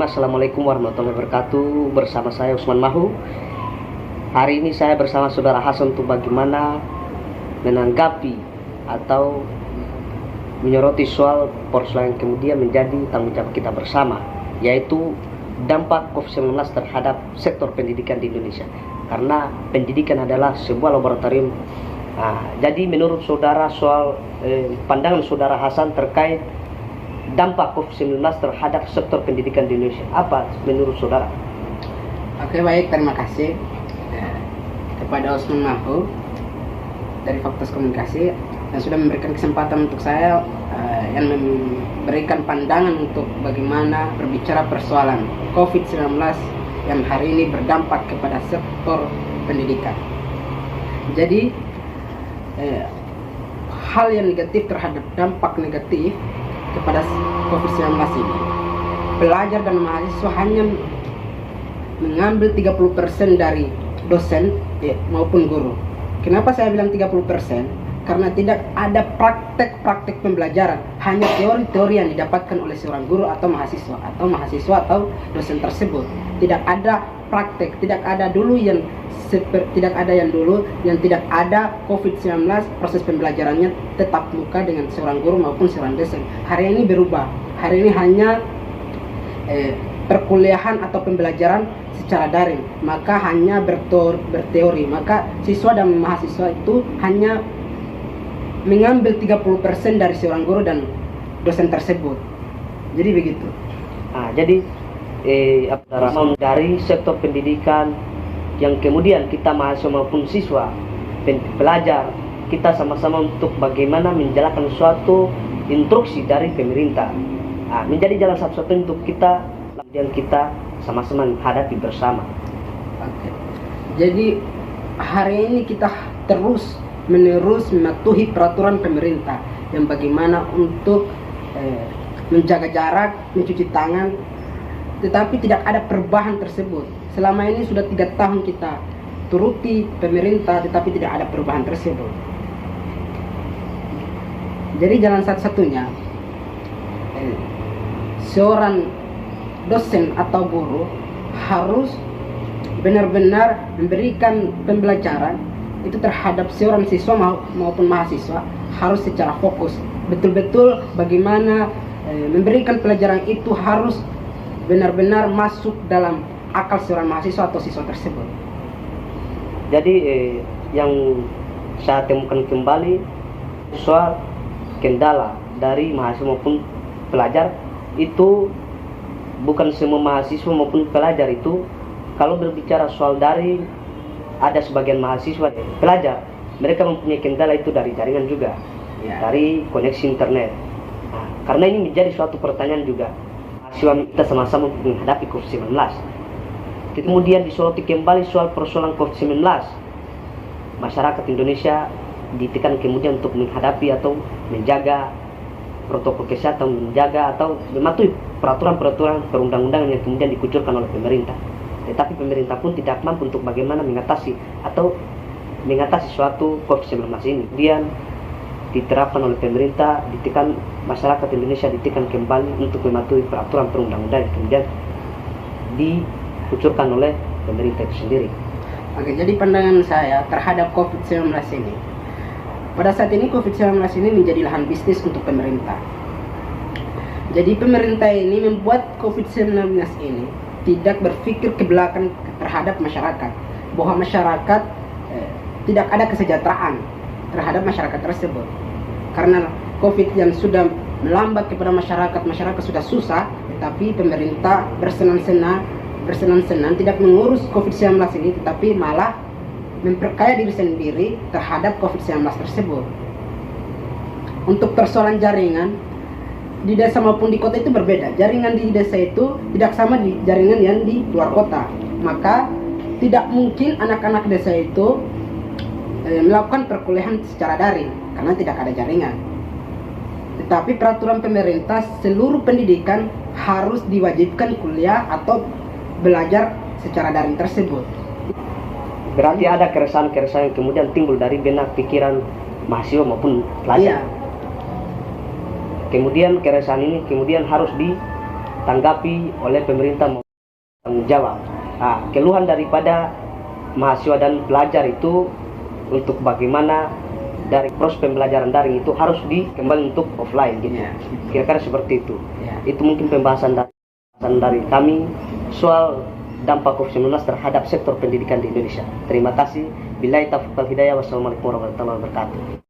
Assalamualaikum warahmatullahi wabarakatuh. Bersama saya Usman Mahu. Hari ini saya bersama Saudara Hasan untuk bagaimana menanggapi atau menyoroti soal persoalan yang kemudian menjadi tanggung jawab kita bersama, yaitu dampak COVID-19 terhadap sektor pendidikan di Indonesia. Karena pendidikan adalah sebuah laboratorium. Jadi menurut saudara soal pandangan Saudara Hasan terkait dampak COVID-19 terhadap sektor pendidikan di Indonesia, apa menurut saudara? Oke, baik, terima kasih kepada Usman Mahu dari Fakultas Komunikasi yang sudah memberikan kesempatan untuk saya yang memberikan pandangan untuk bagaimana berbicara persoalan COVID-19 yang hari ini berdampak kepada sektor pendidikan. Jadi hal yang negatif terhadap dampak negatif kepada COVID-19 ini, pelajar dan mahasiswa hanya mengambil 30% dari dosen maupun guru. Kenapa saya bilang 30%? Karena tidak ada praktek pembelajaran, hanya teori-teori yang didapatkan oleh seorang guru atau mahasiswa atau dosen tersebut. Tidak ada praktek, tidak ada yang tidak ada COVID-19, proses pembelajarannya tetap muka dengan seorang guru maupun seorang dosen. Hari ini berubah. Hari ini hanya perkuliahan atau pembelajaran secara daring, maka hanya berteori. Maka siswa dan mahasiswa itu hanya mengambil 30% dari seorang guru dan dosen tersebut. Jadi begitu. Jadi dari sektor pendidikan yang kemudian kita mahasiswa maupun siswa pelajar, kita sama-sama untuk bagaimana menjalankan suatu instruksi dari pemerintah, menjadi jalan satu-satunya untuk kita dan kita sama-sama menghadapi bersama. Oke. Jadi hari ini kita terus menerus mematuhi peraturan pemerintah yang bagaimana untuk menjaga jarak, mencuci tangan, tetapi tidak ada perubahan tersebut. Selama ini sudah 3 tahun kita turuti pemerintah, tetapi tidak ada perubahan tersebut. Jadi jalan satu-satunya seorang dosen atau guru harus benar-benar memberikan pembelajaran itu terhadap seorang siswa maupun mahasiswa, harus secara fokus, betul-betul bagaimana memberikan pelajaran itu harus benar-benar masuk dalam akal seorang mahasiswa atau siswa tersebut. Jadi yang saya temukan kembali soal kendala dari mahasiswa maupun pelajar itu bukan semua mahasiswa maupun pelajar itu, kalau berbicara soal daring, ada sebagian mahasiswa pelajar mereka mempunyai kendala itu dari jaringan juga, dari koneksi internet. Karena ini menjadi suatu pertanyaan juga, mahasiswa kita sama-sama menghadapi COVID-19. Kemudian disoroti kembali soal persoalan COVID-19, masyarakat Indonesia ditekan kemudian untuk menghadapi atau menjaga protokol kesehatan, menjaga atau mematuhi peraturan-peraturan perundang-undangan yang kemudian dikucurkan oleh pemerintah. Tetapi pemerintah pun tidak mampu untuk bagaimana mengatasi suatu COVID-19 ini. Kemudian diterapkan oleh pemerintah, ditekan masyarakat Indonesia ditekan kembali untuk mematuhi peraturan perundang-undangan yang kemudian dikucurkan oleh pemerintah itu sendiri. Oke, jadi pandangan saya terhadap COVID-19 ini, pada saat ini COVID-19 ini menjadi lahan bisnis untuk pemerintah. Jadi pemerintah ini membuat COVID-19 ini tidak berpikir ke belakang terhadap masyarakat, bahwa masyarakat tidak ada kesejahteraan terhadap masyarakat tersebut. Karena COVID yang sudah melambat kepada masyarakat sudah susah, tetapi pemerintah bersenang-senang tidak mengurus COVID-19 ini, tetapi malah memperkaya diri sendiri terhadap COVID-19 tersebut. Untuk persoalan jaringan di desa maupun di kota itu berbeda. Jaringan di desa itu tidak sama di jaringan yang di luar kota. Maka tidak mungkin anak-anak desa itu melakukan perkuliahan secara daring karena tidak ada jaringan. Tetapi peraturan pemerintah, seluruh pendidikan harus diwajibkan kuliah atau belajar secara daring tersebut. Berarti ada keresahan-keresahan yang kemudian timbul dari benak pikiran mahasiswa maupun pelajar. Iya. Kemudian keresahan ini kemudian harus ditanggapi oleh pemerintah tanggung jawab. Nah, keluhan daripada mahasiswa dan pelajar itu untuk bagaimana dari proses pembelajaran daring itu harus dikembali untuk offline gitu. Ya. Kira-kira seperti itu. Ya. Itu mungkin pembahasan dari kami soal dampak COVID-19 terhadap sektor pendidikan di Indonesia. Terima kasih. Billahi taufiq wal hidayah. Wassalamualaikum warahmatullahi wabarakatuh.